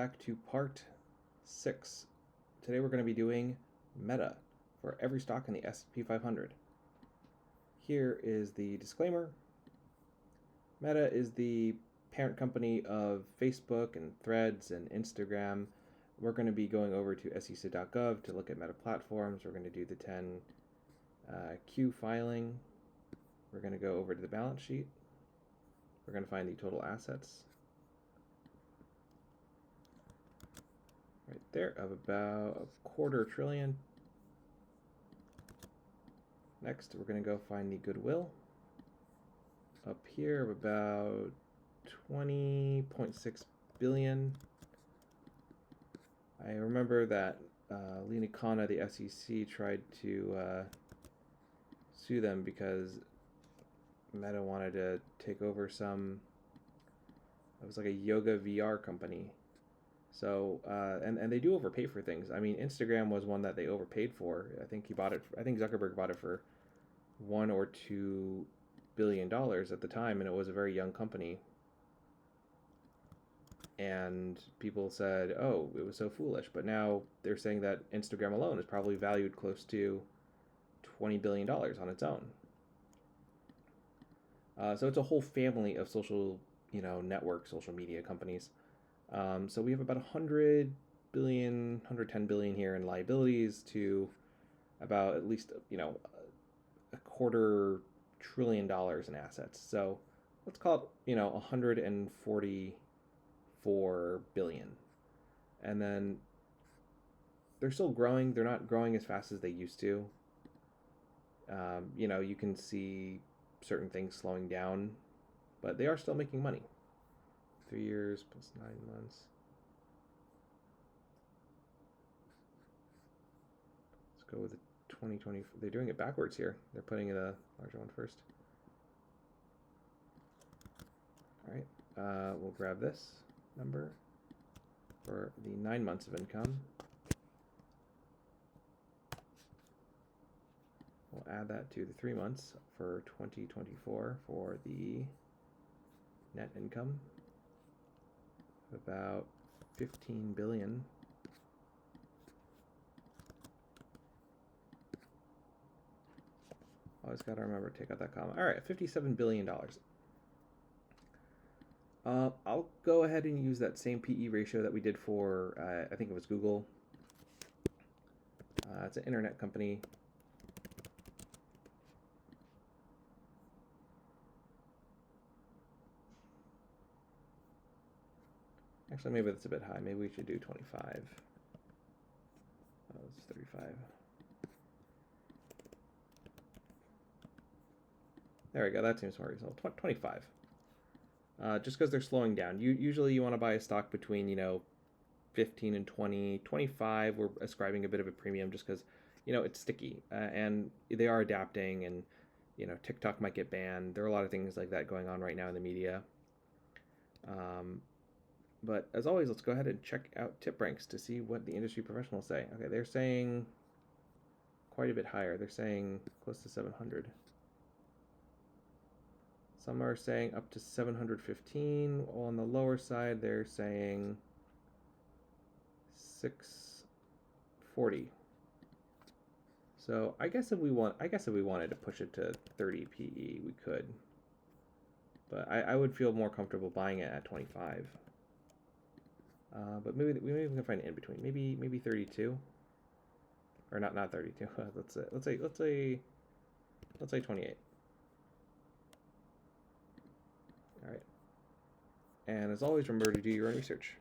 Back to part 6. Today we're going to be doing Meta for every stock in the S&P 500. Here is the disclaimer. Meta is the parent company of Facebook and Threads and Instagram. We're going to be going over to sec.gov to look at Meta platforms. We're going to do the 10Q filing. We're going to go over to the balance sheet. We're going to find the total assets. Right there, of about $250 billion. Next, we're going to go find the goodwill. Up here of about $20.6 billion. I remember that Lina Khanna, the SEC, tried to sue them because Meta wanted to take over some. It was like a yoga VR company. So and they do overpay for things. I mean, Instagram was one that they overpaid for. I think Zuckerberg bought it for $1 or $2 billion at the time, and it was a very young company. And people said, "Oh, it was so foolish." But now they're saying that Instagram alone is probably valued close to $20 billion on its own. So it's a whole family of social, network, social media companies. So we have about 100 billion, 110 billion here in liabilities to about at least, $250 billion in assets. So let's call it, 144 billion. And then they're still growing. They're not growing as fast as they used to. You can see certain things slowing down, but they are still making money. 3 years plus 9 months. Let's go with the 2020. They're doing it backwards here. They're putting the larger one first. All right. We'll grab this number for the 9 months of income. We'll add that to the 3 months for 2024 for the net income. About 15 billion. Always got to remember to take out that comma. All right, $57 billion. I'll go ahead and use that same PE ratio that we did for, I think it was Google. It's an internet company. Actually, maybe that's a bit high. Maybe we should do 25. Oh, it's 35. There we go. That seems more reasonable. 25. Just because they're slowing down. Usually you want to buy a stock between, 15 and 20. 25, we're ascribing a bit of a premium just because, it's sticky. And they are adapting, and, TikTok might get banned. There are a lot of things like that going on right now in the media. But as always, let's go ahead and check out TipRanks to see what the industry professionals say. Okay, they're saying quite a bit higher. They're saying close to 700. Some are saying up to 715. On the lower side, they're saying 640. So I guess if we wanted to push it to 30 PE, we could. But I would feel more comfortable buying it at 25. But maybe we can find it in between. Maybe 32, or not 32. let's say 28. All right. And as always, remember to do your own research.